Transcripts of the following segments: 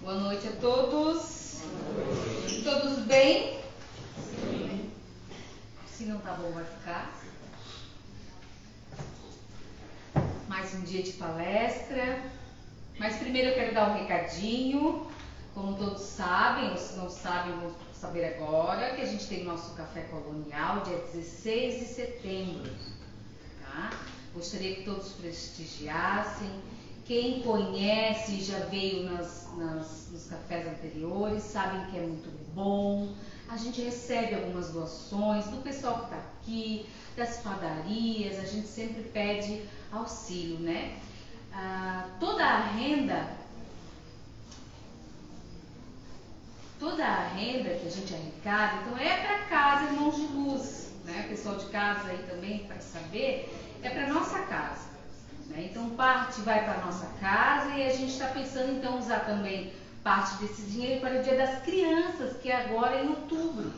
Boa noite a todos. Todos bem? Sim. Se não tá bom, vai ficar. Mais um dia de palestra. Mas primeiro eu quero dar um recadinho. Como todos sabem, ou se não sabem, vão saber agora, que a gente tem o nosso café colonial dia 16 de setembro. Tá? Gostaria que todos prestigiassem. Quem conhece e já veio nos cafés anteriores, sabem que é muito bom. A gente recebe algumas doações do pessoal que está aqui, das padarias, a gente sempre pede auxílio, né? Toda a renda que a gente arrecada, então é para casa, irmãos de luz, né? O pessoal de casa aí também para saber, é para nossa casa. Então parte vai para a nossa casa e a gente está pensando então usar também parte desse dinheiro para o Dia das Crianças, que é agora em outubro.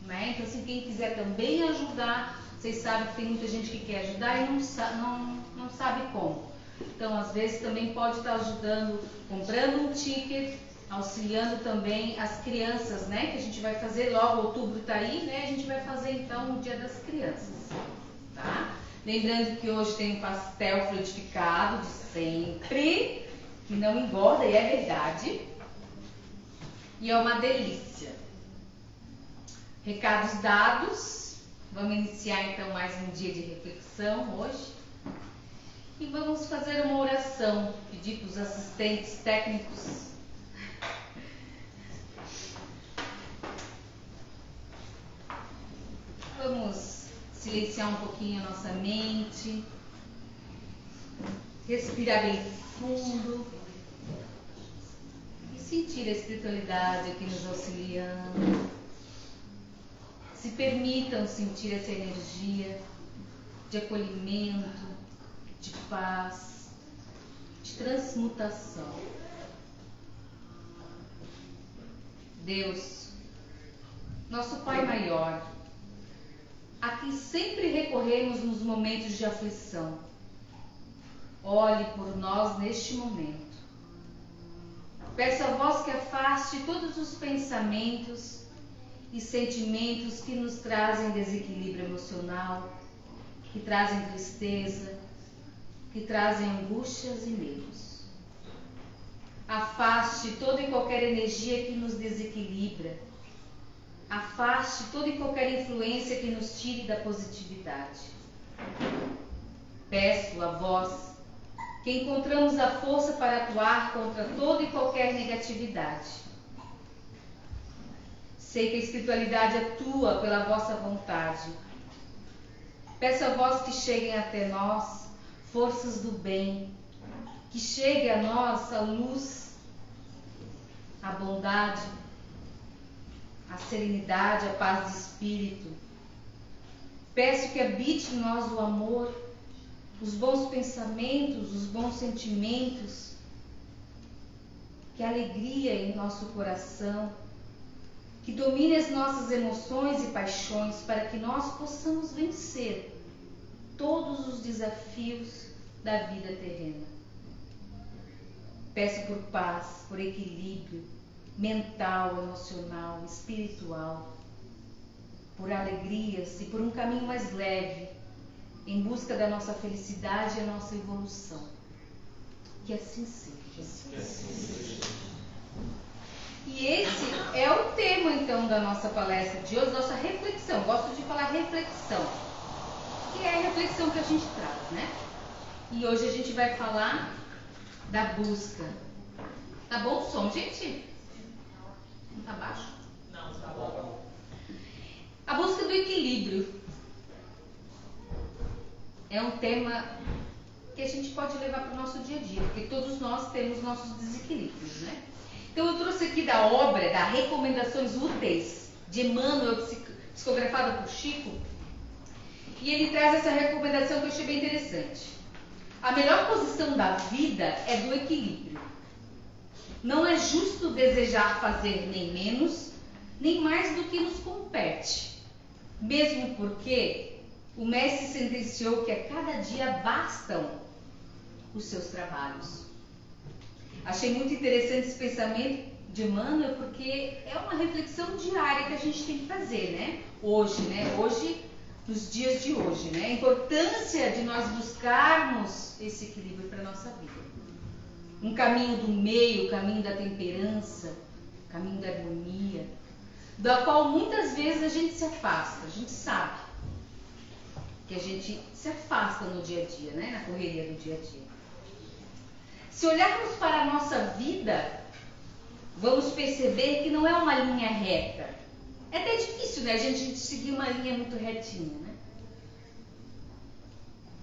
Então assim, quem quiser também ajudar, vocês sabem que tem muita gente que quer ajudar e não sabe como. Então às vezes também pode estar ajudando, comprando um ticket, auxiliando também as crianças, né? Que a gente vai fazer logo, outubro está aí, né? A gente vai fazer então o Dia das Crianças, tá? Lembrando que hoje tem um pastel frutificado de sempre, que não engorda, e é verdade. E é uma delícia. Recados dados. Vamos iniciar então mais um dia de reflexão hoje. E vamos fazer uma oração. Pedir para os assistentes técnicos. Vamos silenciar um pouquinho a nossa mente, respirar bem fundo e sentir a espiritualidade aqui nos auxiliando. Se permitam sentir essa energia de acolhimento, de paz, de transmutação. Deus, nosso Pai maior, a quem sempre recorremos nos momentos de aflição, olhe por nós neste momento. Peço a vós que afaste todos os pensamentos e sentimentos que nos trazem desequilíbrio emocional, que trazem tristeza, que trazem angústias e medos. Afaste toda e qualquer energia que nos desequilibra. Afaste toda e qualquer influência que nos tire da positividade. Peço a vós que encontramos a força para atuar contra toda e qualquer negatividade. Sei que a espiritualidade atua pela vossa vontade. Peço a vós que cheguem até nós forças do bem, que chegue a nós a luz, a bondade, a serenidade, a paz de espírito. Peço que habite em nós o amor, os bons pensamentos, os bons sentimentos, que a alegria em nosso coração, que domine as nossas emoções e paixões para que nós possamos vencer todos os desafios da vida terrena. Peço por paz, por equilíbrio mental, emocional, espiritual, por alegrias e por um caminho mais leve, em busca da nossa felicidade e a nossa evolução. Que assim seja. E esse é o tema então da nossa palestra de hoje, nossa reflexão. Gosto de falar reflexão, que é a reflexão que a gente traz, né? E hoje a gente vai falar da busca. Tá bom o som, gente? Não tá baixo? Não, tá bom. A busca do equilíbrio é um tema que a gente pode levar para o nosso dia a dia, porque todos nós temos nossos desequilíbrios, né? Então eu trouxe aqui da obra, da Recomendações Úteis, de Emmanuel, psicografada por Chico, e ele traz essa recomendação que eu achei bem interessante. A melhor posição da vida é do equilíbrio. Não é justo desejar fazer nem menos, nem mais do que nos compete. Mesmo porque o mestre sentenciou que a cada dia bastam os seus trabalhos. Achei muito interessante esse pensamento de Emmanuel, porque é uma reflexão diária que a gente tem que fazer, né? Hoje, nos dias de hoje, né? A importância de nós buscarmos esse equilíbrio para a nossa vida. Um caminho do meio, o caminho da temperança, o caminho da harmonia, da qual muitas vezes a gente se afasta, a gente sabe que a gente se afasta no dia a dia, né? Na correria do dia a dia. Se olharmos para a nossa vida, vamos perceber que não é uma linha reta. É até difícil, né, a gente seguir uma linha muito retinha, né?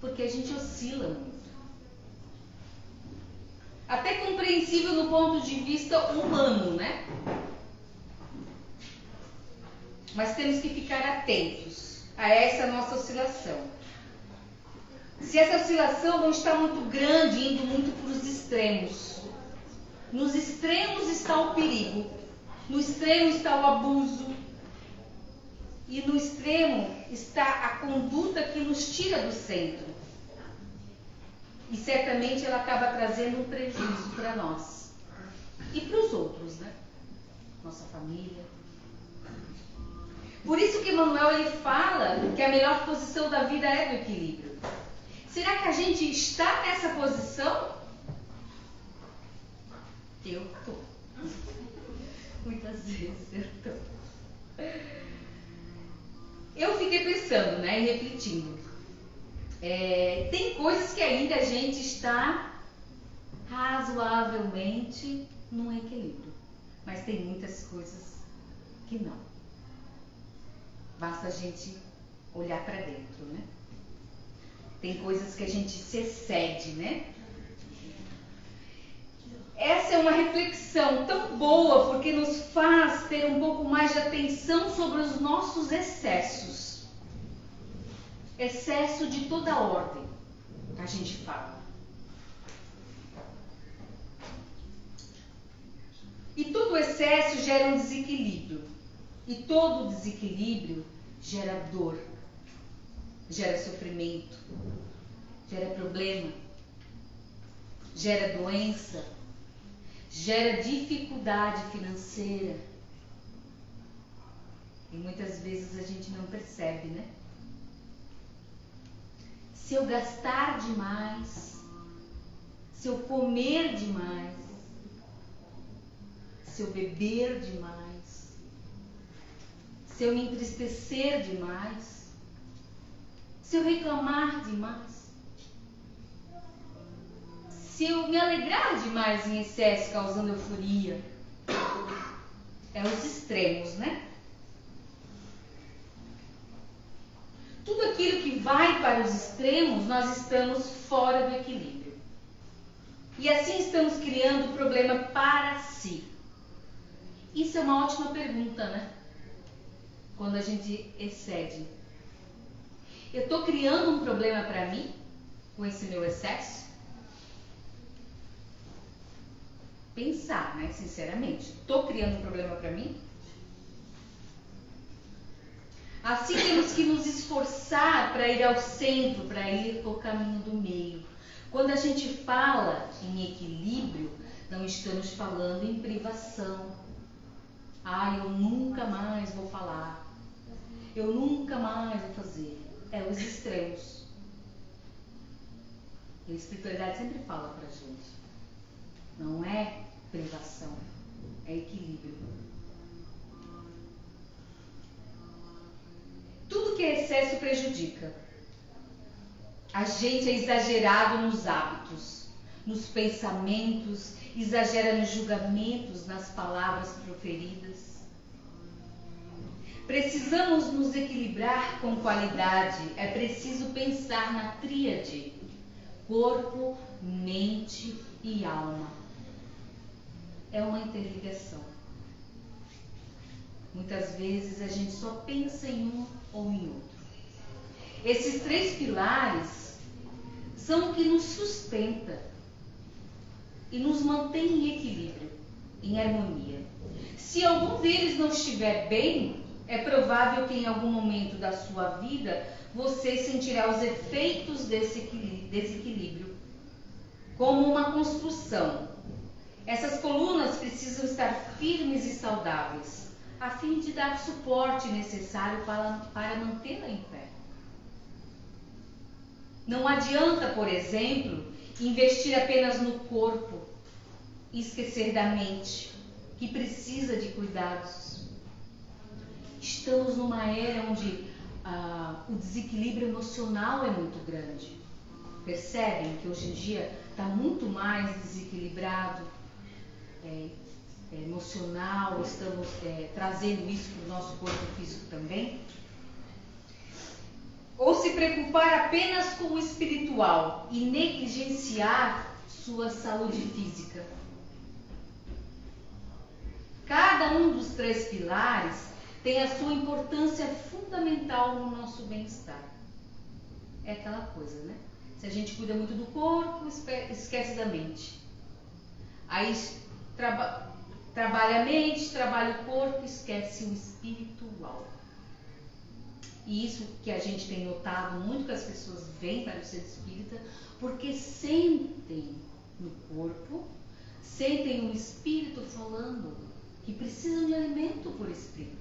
Porque a gente oscila muito. Até compreensível no ponto de vista humano, né? Mas temos que ficar atentos a essa nossa oscilação. Se essa oscilação não está muito grande, indo muito para os extremos. Nos extremos está o perigo, no extremo está o abuso e no extremo está a conduta que nos tira do centro. E certamente ela acaba trazendo um prejuízo para nós e para os outros, né? Nossa família. Por isso que Emmanuel ele fala que a melhor posição da vida é do equilíbrio. Será que a gente está nessa posição? Eu estou. Muitas vezes eu estou. Eu fiquei pensando, né, e refletindo. Tem coisas que ainda a gente está razoavelmente num equilíbrio. Mas tem muitas coisas que não. Basta a gente olhar para dentro, né? Tem coisas que a gente se excede, né? Essa é uma reflexão tão boa porque nos faz ter um pouco mais de atenção sobre os nossos excessos. Excesso de toda ordem, a gente fala. E todo excesso gera um desequilíbrio. E todo desequilíbrio gera dor, gera sofrimento, gera problema, gera doença, gera dificuldade financeira. E muitas vezes a gente não percebe, né? Se eu gastar demais, se eu comer demais, se eu beber demais, se eu me entristecer demais, se eu reclamar demais, se eu me alegrar demais em excesso, causando euforia. É os extremos, né? Tudo aquilo que vai para os extremos, nós estamos fora do equilíbrio. E assim estamos criando problema para si. Isso é uma ótima pergunta, né? Quando a gente excede. Eu estou criando um problema para mim com esse meu excesso? Pensar, né? Sinceramente. Estou criando um problema para mim? Assim temos que nos esforçar para ir ao centro, para ir ao caminho do meio. Quando a gente fala em equilíbrio, não estamos falando em privação. Eu nunca mais vou falar. Eu nunca mais vou fazer. É os extremos. E a espiritualidade sempre fala pra gente. Não é privação, é equilíbrio. Tudo que é excesso prejudica. A gente é exagerado nos hábitos, nos pensamentos, exagera nos julgamentos, nas palavras proferidas. Precisamos nos equilibrar com qualidade. É preciso pensar na tríade: corpo, mente e alma. É uma interligação. Muitas vezes a gente só pensa em um ou em outro. Esses três pilares são o que nos sustenta e nos mantém em equilíbrio, em harmonia. Se algum deles não estiver bem, é provável que em algum momento da sua vida você sentirá os efeitos desse equilíbrio como uma construção. Essas colunas precisam estar firmes e saudáveis, a fim de dar suporte necessário para mantê-la em pé. Não adianta, por exemplo, investir apenas no corpo e esquecer da mente, que precisa de cuidados. Estamos numa era onde o desequilíbrio emocional é muito grande. Percebem que hoje em dia está muito mais desequilibrado emocional, estamos trazendo isso para o nosso corpo físico também? Ou se preocupar apenas com o espiritual e negligenciar sua saúde física? Cada um dos 3 pilares tem a sua importância fundamental no nosso bem-estar. É aquela coisa, né? Se a gente cuida muito do corpo, esquece da mente. Aí trabalha a mente, trabalha o corpo, esquece o espiritual. E isso que a gente tem notado muito, que as pessoas vêm para o centro espírita porque sentem no corpo, sentem o espírito falando que precisam de alimento por espírito.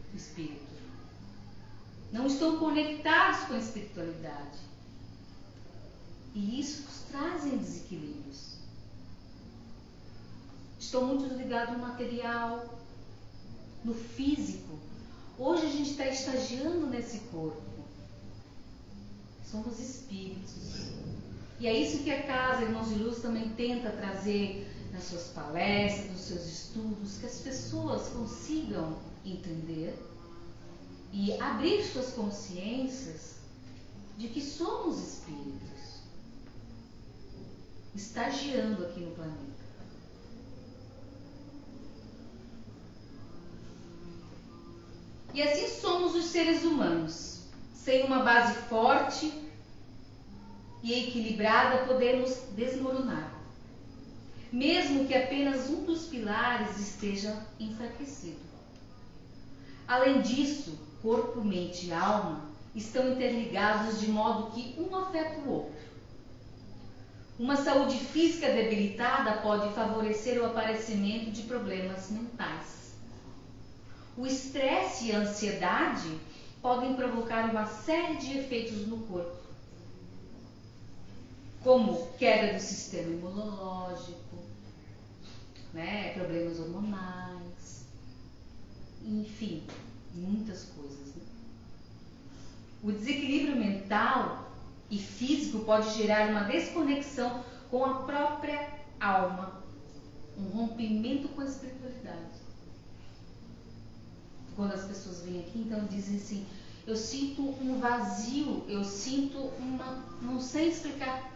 Não estão conectados com a espiritualidade. E isso trazem desequilíbrios. Estão muito ligados no material, no físico. Hoje a gente está estagiando nesse corpo. Somos espíritos. E é isso que a Casa Irmãos de Luz também tenta trazer nas suas palestras, nos seus estudos, que as pessoas consigam entender e abrir suas consciências de que somos espíritos, estagiando aqui no planeta. E assim somos os seres humanos. Sem uma base forte e equilibrada, podemos desmoronar, mesmo que apenas um dos pilares esteja enfraquecido. Além disso, corpo, mente e alma estão interligados de modo que um afeta o outro. Uma saúde física debilitada pode favorecer o aparecimento de problemas mentais. O estresse e a ansiedade podem provocar uma série de efeitos no corpo, como queda do sistema imunológico, problemas hormonais, enfim, muitas coisas. O desequilíbrio mental e físico pode gerar uma desconexão com a própria alma, um rompimento com a espiritualidade. Quando as pessoas vêm aqui, então dizem assim: eu sinto um vazio, eu sinto não sei explicar.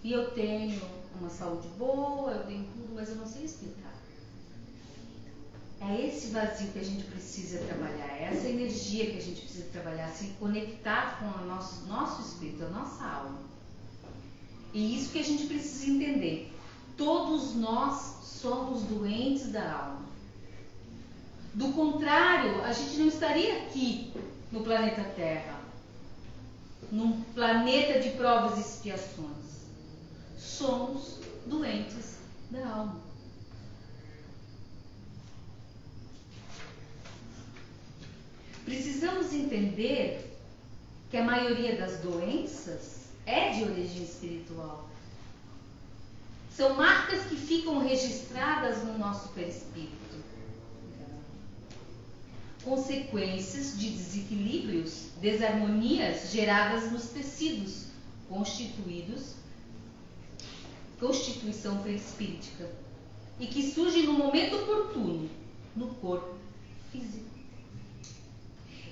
E eu tenho uma saúde boa, eu tenho tudo, mas eu não sei explicar. É esse vazio que a gente precisa trabalhar, é essa energia que a gente precisa trabalhar, se conectar com o nosso espírito, a nossa alma. E isso que a gente precisa entender. Todos nós somos doentes da alma. Do contrário, a gente não estaria aqui no planeta Terra, num planeta de provas e expiações. Somos doentes da alma. Precisamos entender que a maioria das doenças é de origem espiritual. São marcas que ficam registradas no nosso perispírito. Consequências de desequilíbrios, desarmonias geradas nos tecidos, constituição perispírita, e que surgem no momento oportuno, no corpo físico.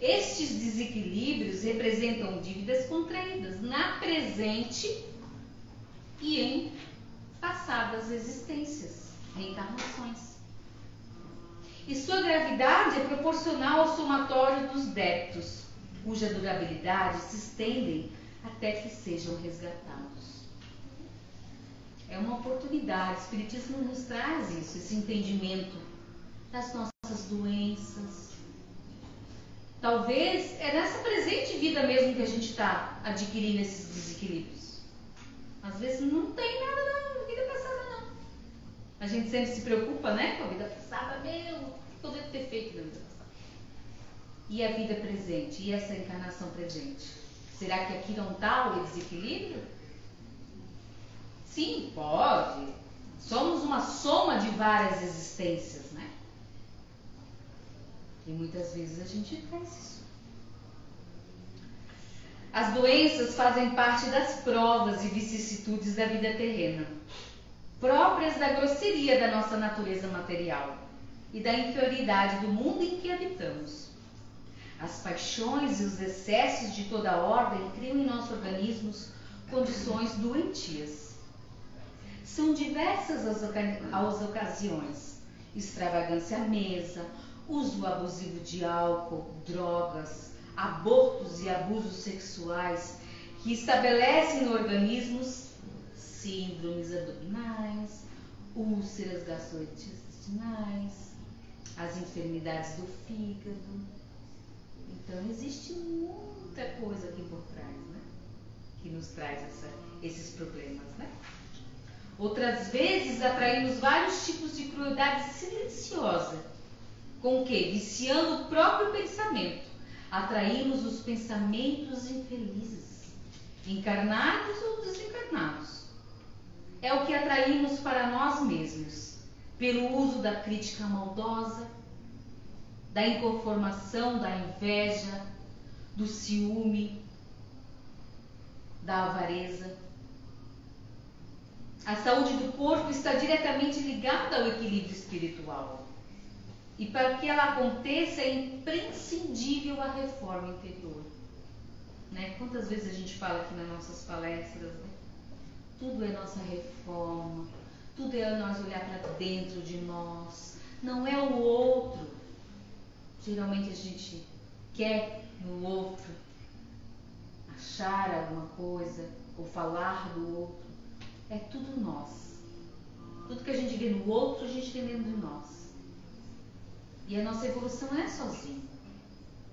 Estes desequilíbrios representam dívidas contraídas na presente e em passadas existências, reencarnações. E sua gravidade é proporcional ao somatório dos débitos, cuja durabilidade se estendem até que sejam resgatados. É uma oportunidade, o Espiritismo nos traz isso, esse entendimento das nossas doenças. Talvez é nessa presente vida mesmo que a gente está adquirindo esses desequilíbrios. Às vezes não tem nada na vida passada, não. A gente sempre se preocupa, né, com a vida passada. Meu, o que eu devo ter feito na vida passada? E a vida presente? E essa encarnação presente? Será que aqui não está o desequilíbrio? Sim, pode. Somos uma soma de várias existências, né? E muitas vezes a gente faz isso. As doenças fazem parte das provas e vicissitudes da vida terrena, próprias da grosseria da nossa natureza material e da inferioridade do mundo em que habitamos. As paixões e os excessos de toda ordem criam em nossos organismos condições doentias. São diversas as ocasiões: extravagância à mesa, uso abusivo de álcool, drogas, abortos e abusos sexuais que estabelecem no organismo síndromes abdominais, úlceras gastrointestinais, as enfermidades do fígado. Então existe muita coisa aqui por trás, né? Que nos traz esses problemas, né? Outras vezes atraímos vários tipos de crueldade silenciosa. Com o quê? Viciando o próprio pensamento. Atraímos os pensamentos infelizes, encarnados ou desencarnados. É o que atraímos para nós mesmos, pelo uso da crítica maldosa, da inconformação, da inveja, do ciúme, da avareza. A saúde do corpo está diretamente ligada ao equilíbrio espiritual. E para que ela aconteça é imprescindível a reforma interior. Né? Quantas vezes a gente fala aqui nas nossas palestras, né? Tudo é nossa reforma, tudo é nós olhar para dentro de nós, não é o outro. Geralmente a gente quer no outro achar alguma coisa ou falar do outro. É tudo nós. Tudo que a gente vê no outro, a gente vê dentro de nós. E a nossa evolução não é sozinha.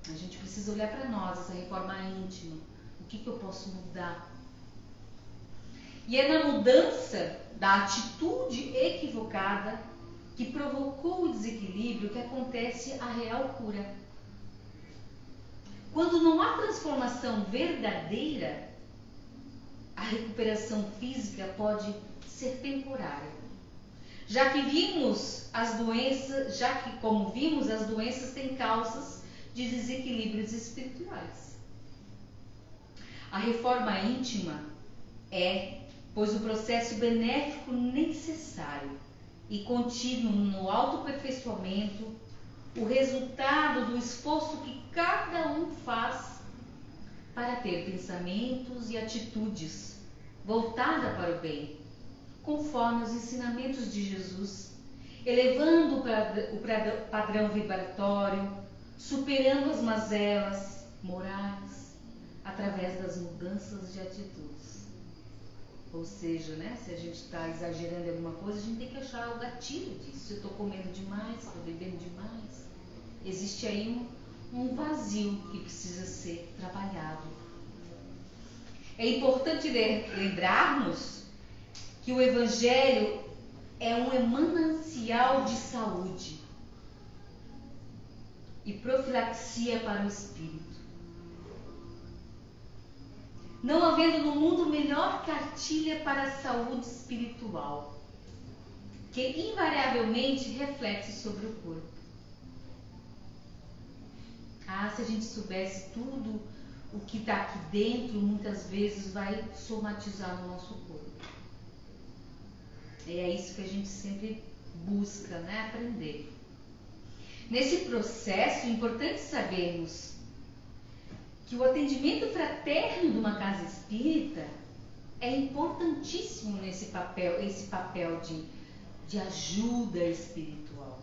A gente precisa olhar para nós, essa reforma íntima. O que eu posso mudar? E é na mudança da atitude equivocada que provocou o desequilíbrio que acontece a real cura. Quando não há transformação verdadeira, a recuperação física pode ser temporária. Como vimos, as doenças têm causas de desequilíbrios espirituais. A reforma íntima pois o processo benéfico necessário e contínuo no autoaperfeiçoamento, o resultado do esforço que cada um faz para ter pensamentos e atitudes voltadas para o bem, conforme os ensinamentos de Jesus, elevando o padrão vibratório, superando as mazelas morais, através das mudanças de atitudes. Ou seja, né, se a gente está exagerando em alguma coisa, a gente tem que achar o gatilho disso. Se eu estou comendo demais, estou bebendo demais, existe aí um vazio que precisa ser trabalhado. É importante lembrarmos que o Evangelho é um manancial de saúde e profilaxia para o espírito. Não havendo no mundo melhor cartilha para a saúde espiritual, que invariavelmente reflete sobre o corpo. Se a gente soubesse tudo o que está aqui dentro, muitas vezes vai somatizar no nosso corpo. E é isso que a gente sempre busca, né, aprender. Nesse processo, é importante sabermos que o atendimento fraterno de uma casa espírita é importantíssimo esse papel de ajuda espiritual.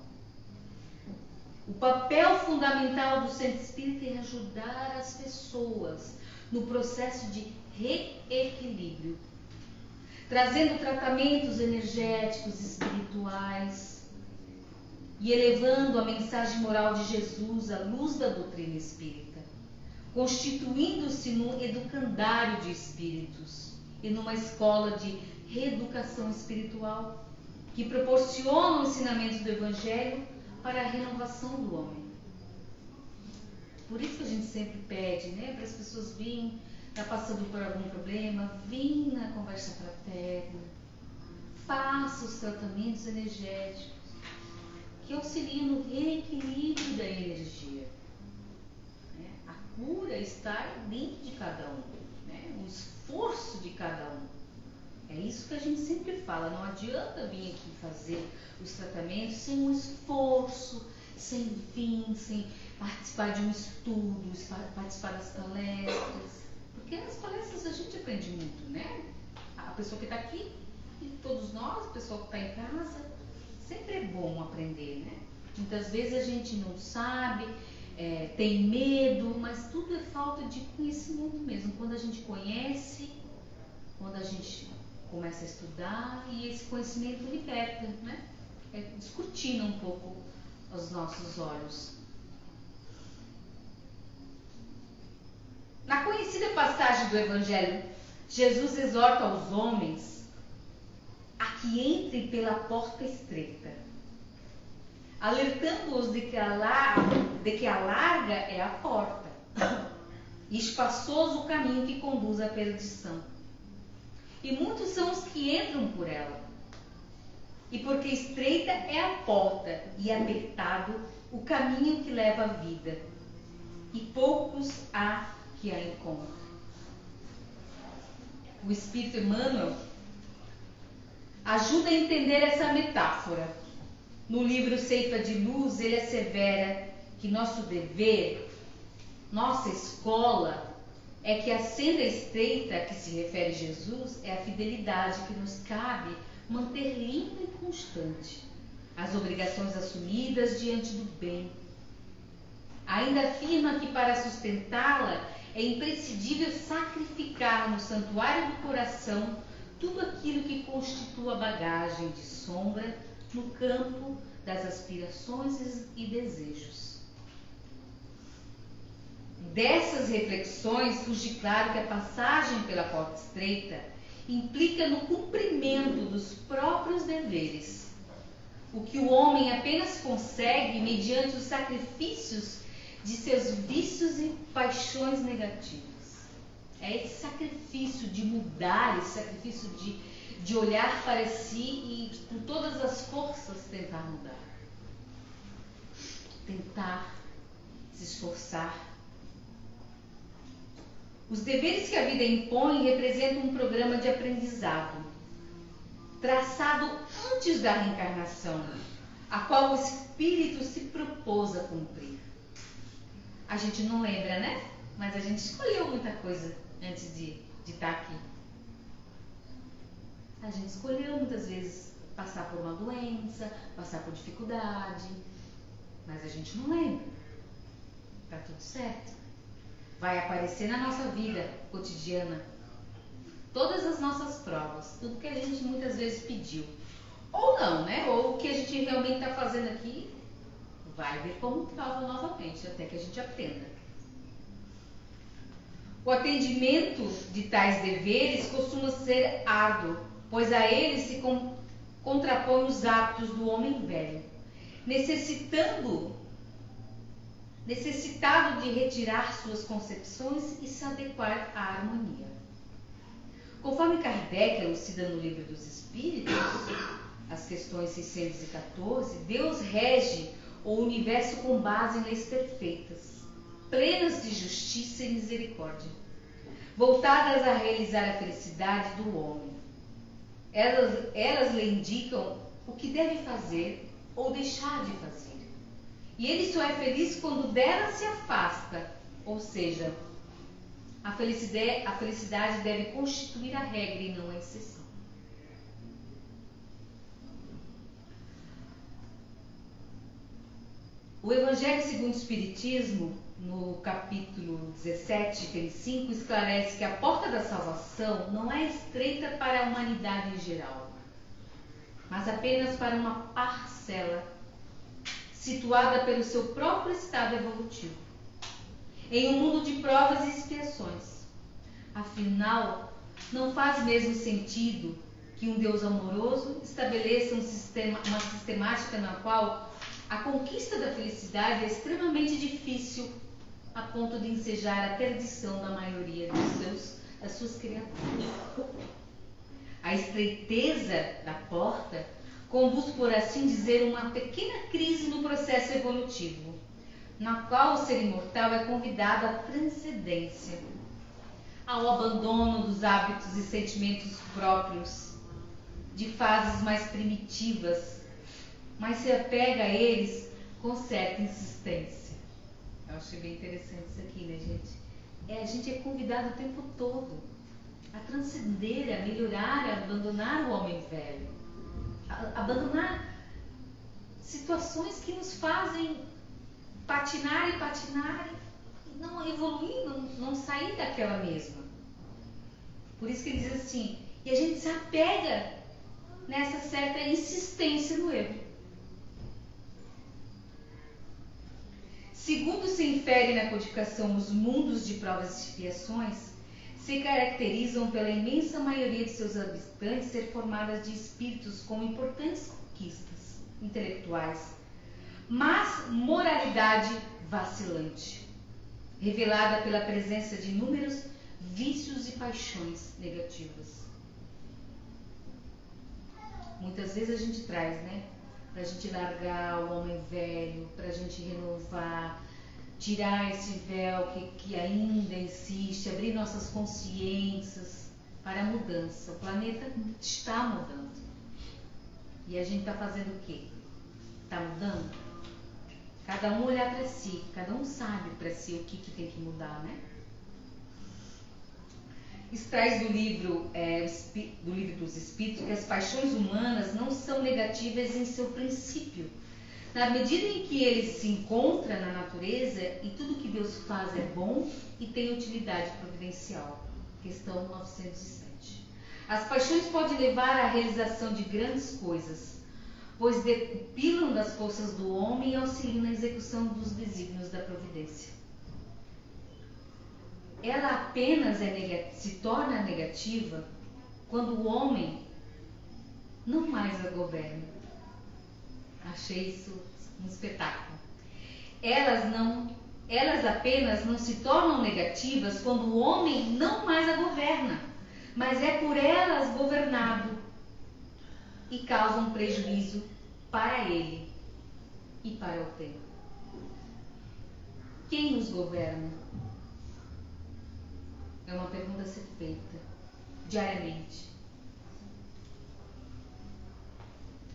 O papel fundamental do centro espírita é ajudar as pessoas no processo de reequilíbrio, trazendo tratamentos energéticos espirituais e elevando a mensagem moral de Jesus à luz da doutrina espírita, constituindo-se num educandário de espíritos e numa escola de reeducação espiritual. que proporcionam o ensinamento do Evangelho para a renovação do homem. Por isso que a gente sempre pede, né, para as pessoas virem, está passando por algum problema, vim na conversa fraterna, faça os tratamentos energéticos que auxiliam no reequilíbrio da energia. A cura está dentro de cada um, né? O esforço de cada um. É isso que a gente sempre fala, não adianta vir aqui fazer os tratamentos sem um esforço, sem fim, sem participar de um estudo, participar das palestras. Porque nas palestras a gente aprende muito, né? A pessoa que está aqui, e todos nós, a pessoa que está em casa, sempre é bom aprender, né? Muitas vezes a gente não sabe, tem medo, mas tudo é falta de conhecimento mesmo. Quando a gente conhece, quando a gente começa a estudar, e esse conhecimento liberta, né? Descortina um pouco os nossos olhos. Na conhecida passagem do Evangelho, Jesus exorta os homens a que entrem pela porta estreita, alertando-os de que a larga é a porta e espaçoso o caminho que conduz à perdição. E muitos são os que entram por ela. E porque estreita é a porta e apertado o caminho que leva à vida, e poucos há que a encontram. O Espírito Emmanuel ajuda a entender essa metáfora. No livro Ceifa de Luz, ele assevera que nosso dever, nossa escola, é que a senda estreita a que se refere Jesus é a fidelidade que nos cabe manter limpa e constante, as obrigações assumidas diante do bem. Ainda afirma que para sustentá-la é imprescindível sacrificar no santuário do coração tudo aquilo que constitua bagagem de sombra no campo das aspirações e desejos. Dessas reflexões surge claro que a passagem pela porta estreita implica no cumprimento dos próprios deveres, o que o homem apenas consegue mediante os sacrifícios de seus vícios e paixões negativas. É esse sacrifício de mudar, esse sacrifício de olhar para si e com todas as forças tentar mudar. Tentar se esforçar. Os deveres que a vida impõe representam um programa de aprendizado, traçado antes da reencarnação, a qual o espírito se propôs a cumprir. A gente não lembra, né? Mas a gente escolheu muita coisa antes de estar aqui. A gente escolheu muitas vezes passar por uma doença, passar por dificuldade, mas a gente não lembra. Tá tudo certo. Vai aparecer na nossa vida cotidiana todas as nossas provas, tudo que a gente muitas vezes pediu. Ou não, né? Ou o que a gente realmente está fazendo aqui vai vir como prova novamente, até que a gente aprenda. O atendimento de tais deveres costuma ser árduo, pois a eles se contrapõem os hábitos do homem velho, necessitado de retirar suas concepções e se adequar à harmonia. Conforme Kardec elucida no Livro dos Espíritos, as questões 614, Deus rege o universo com base em leis perfeitas, plenas de justiça e misericórdia, voltadas a realizar a felicidade do homem. Elas lhe indicam o que deve fazer ou deixar de fazer. E ele só é feliz quando dela se afasta, ou seja, a felicidade deve constituir a regra e não a exceção. O Evangelho segundo o Espiritismo, no capítulo 17, item 5, esclarece que a porta da salvação não é estreita para a humanidade em geral, mas apenas para uma parcela situada pelo seu próprio estado evolutivo, em um mundo de provas e expiações. Afinal, não faz mesmo sentido que que um Deus amoroso estabeleça uma sistemática na qual a conquista da felicidade é extremamente difícil, a ponto de ensejar a perdição da maioria das suas criaturas. A estreiteza da porta conduz, por assim dizer, uma pequena crise no processo evolutivo, na qual o ser imortal é convidado à transcendência, ao abandono dos hábitos e sentimentos próprios, de fases mais primitivas, mas se apega a eles com certa insistência. Eu achei bem interessante isso aqui, né, gente? A gente é convidado o tempo todo a transcender, a melhorar, a abandonar o homem velho, a abandonar situações que nos fazem patinar e não evoluir, não sair daquela mesma. Por isso que ele diz assim, e a gente se apega nessa certa insistência no erro. Segundo se infere na codificação, os mundos de provas e expiações se caracterizam pela imensa maioria de seus habitantes ser formadas de espíritos com importantes conquistas intelectuais, mas moralidade vacilante, revelada pela presença de inúmeros vícios e paixões negativas. Muitas vezes a gente traz, né? Para a gente largar o homem velho, para a gente renovar, tirar esse véu que ainda insiste, abrir nossas consciências para a mudança. O planeta está mudando. E a gente está fazendo o quê? Está mudando? Cada um olhar para si, cada um sabe para si o que tem que mudar, né? Extrai do livro dos Espíritos que as paixões humanas não são negativas em seu princípio. Na medida em que ele se encontra na natureza e tudo que Deus faz é bom e tem utilidade providencial. Questão 907. As paixões podem levar à realização de grandes coisas, pois depilam das forças do homem e auxiliam na execução dos desígnios da providência. Ela apenas se torna negativa quando o homem não mais a governa. Achei isso um espetáculo. Elas apenas não se tornam negativas quando o homem não mais a governa, mas é por elas governado e causam prejuízo para ele e para o tempo. Quem nos governa? É uma pergunta a ser feita diariamente.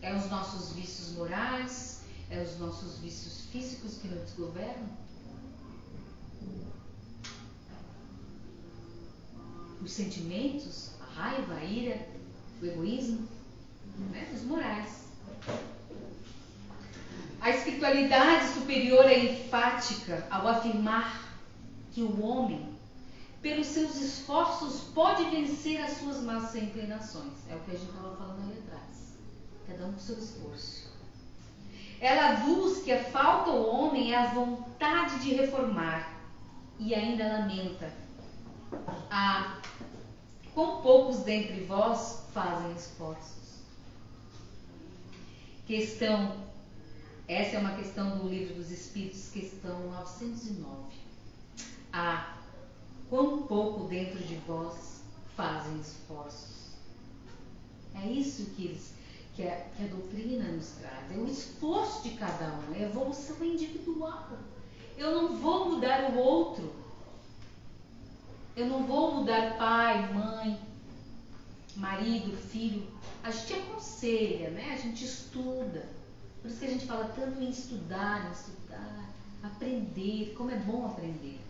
É os nossos vícios morais? É os nossos vícios físicos que nos governam? Os sentimentos, a raiva, a ira, o egoísmo, né? Os morais. A espiritualidade superior é enfática ao afirmar que o homem, pelos seus esforços, pode vencer as suas más inclinações. É o que a gente estava falando ali atrás. Cada um com seu esforço. Ela aduz que a falta ao homem é a vontade de reformar e ainda lamenta: quão poucos dentre vós fazem esforços. Essa é uma questão do Livro dos Espíritos, questão 909. Quão pouco dentro de vós fazem esforços. É isso que a doutrina nos traz. É o esforço de cada um, é a evolução individual. Eu não vou mudar o outro. Eu não vou mudar pai, mãe, marido, filho. A gente aconselha, né? A gente estuda. Por isso que a gente fala tanto em estudar, aprender, como é bom aprender.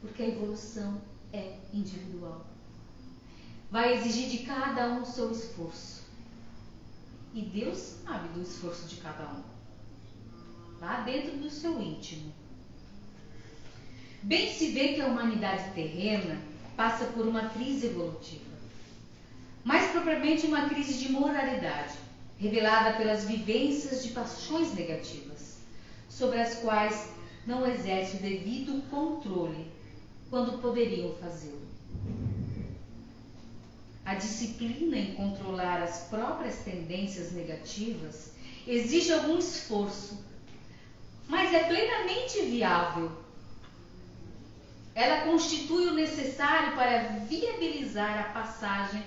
Porque a evolução é individual. Vai exigir de cada um o seu esforço. E Deus sabe do esforço de cada um. Lá dentro do seu íntimo. Bem se vê que a humanidade terrena passa por uma crise evolutiva. Mais propriamente uma crise de moralidade, revelada pelas vivências de paixões negativas, sobre as quais não exerce o devido controle quando poderiam fazê-lo. a disciplina em controlar as próprias tendências negativas exige algum esforço, mas é plenamente viável. Ela constitui o necessário para viabilizar a passagem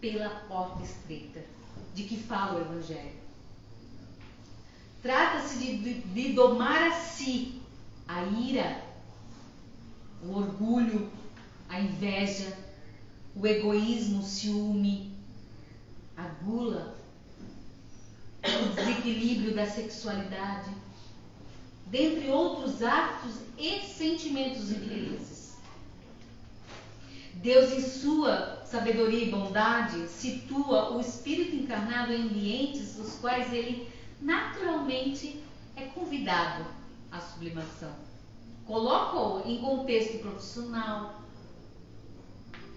pela porta estreita, de que fala o Evangelho. Trata-se de domar a si a ira, o orgulho, a inveja, o egoísmo, o ciúme, a gula, o desequilíbrio da sexualidade, dentre outros hábitos e sentimentos infelizes. Deus, em sua sabedoria e bondade, situa o espírito encarnado em ambientes nos quais ele naturalmente é convidado à sublimação. Coloca-o em contexto profissional,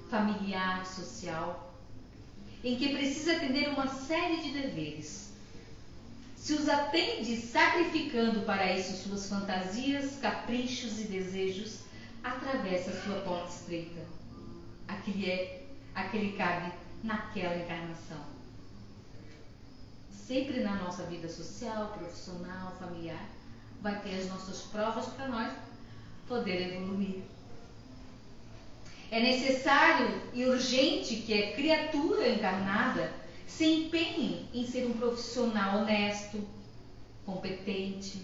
familiar, social, em que precisa atender uma série de deveres. Se os atende sacrificando para isso suas fantasias, caprichos e desejos, atravessa a sua porta estreita, a que lhe cabe naquela encarnação. Sempre na nossa vida social, profissional, familiar, vai ter as nossas provas para nós poder evoluir. É necessário e urgente que a criatura encarnada se empenhe em ser um profissional honesto, competente,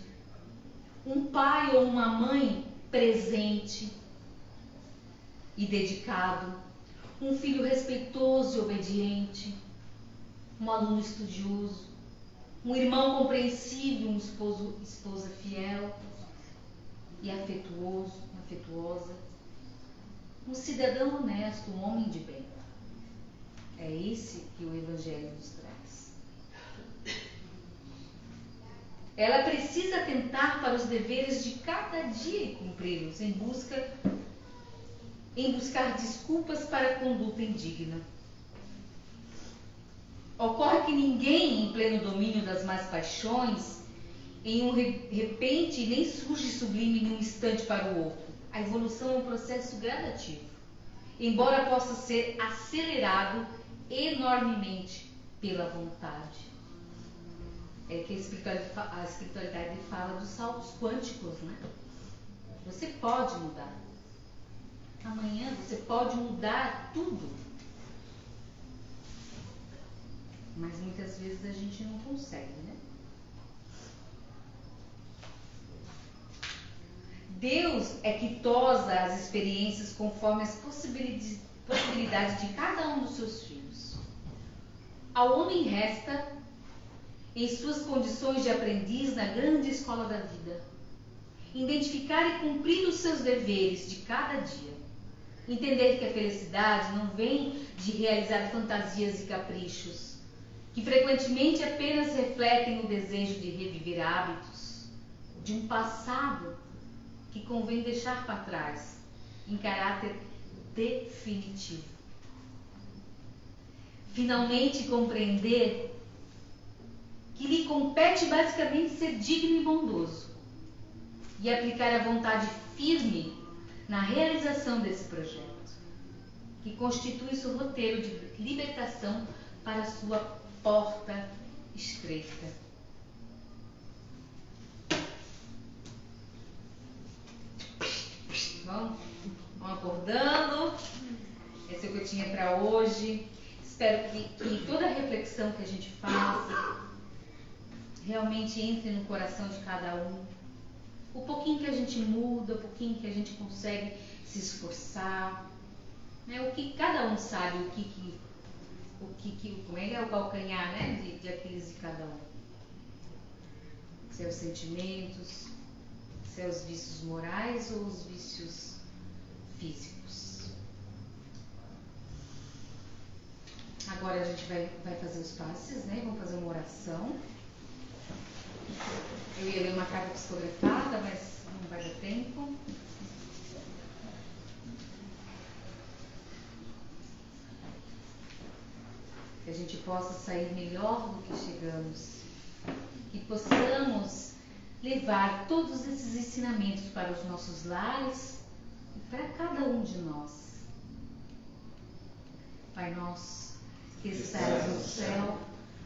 um pai ou uma mãe presente e dedicado, um filho respeitoso e obediente, um aluno estudioso, um irmão compreensível, uma esposa fiel e afetuosa, um cidadão honesto, um homem de bem. É esse que o Evangelho nos traz. Ela precisa atentar para os deveres de cada dia e cumpri-los, em buscar desculpas para a conduta indigna. Ocorre que ninguém, em pleno domínio das más paixões, em um repente, nem surge sublime em um instante para o outro. A evolução é um processo gradativo, embora possa ser acelerado enormemente pela vontade. É que a espiritualidade fala dos saltos quânticos, né? Você pode mudar. Amanhã você pode mudar tudo. Mas muitas vezes a gente não consegue, né? Deus é que tosa as experiências conforme as possibilidades de cada um dos seus filhos. Ao homem resta, em suas condições de aprendiz na grande escola da vida, identificar e cumprir os seus deveres de cada dia. Entender que a felicidade não vem de realizar fantasias e caprichos, que frequentemente apenas refletem o desejo de reviver hábitos de um passado que convém deixar para trás, em caráter definitivo. Finalmente compreender que lhe compete basicamente ser digno e bondoso e aplicar a vontade firme na realização desse projeto, que constitui seu roteiro de libertação para a sua porta estreita. Vamos acordando. Esse é o que eu tinha para hoje. Espero que toda a reflexão que a gente faça realmente entre no coração de cada um. O pouquinho que a gente muda, o pouquinho que a gente consegue se esforçar, né? O que cada um sabe, como é que é o calcanhar, né? de Aquiles de cada um. Seus sentimentos, seus vícios morais ou os vícios físicos. Agora a gente vai fazer os passes, né? Vamos fazer uma oração. Eu ia ler uma carta psicografada, mas não vai dar tempo. Que a gente possa sair melhor do que chegamos. Que possamos levar todos esses ensinamentos para os nossos lares e para cada um de nós. Pai nosso, que estás no céu,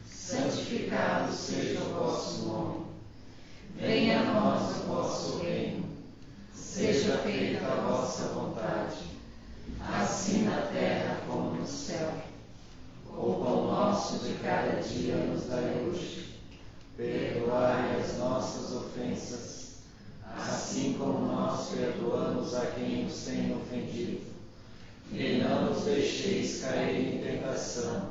santificado seja o vosso nome. Venha a nós o vosso reino. Seja feita a vossa vontade, assim na terra como no céu. O pão nosso de cada dia nos dai hoje. Perdoai as nossas ofensas, assim como nós perdoamos a quem nos tem ofendido. E não nos deixeis cair em tentação,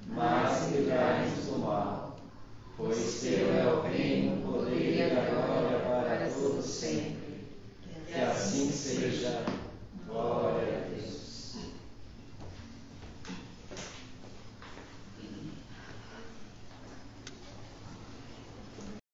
mas livrai-nos do mal. Pois teu é o reino, o poder e a glória para todos sempre. Que assim seja.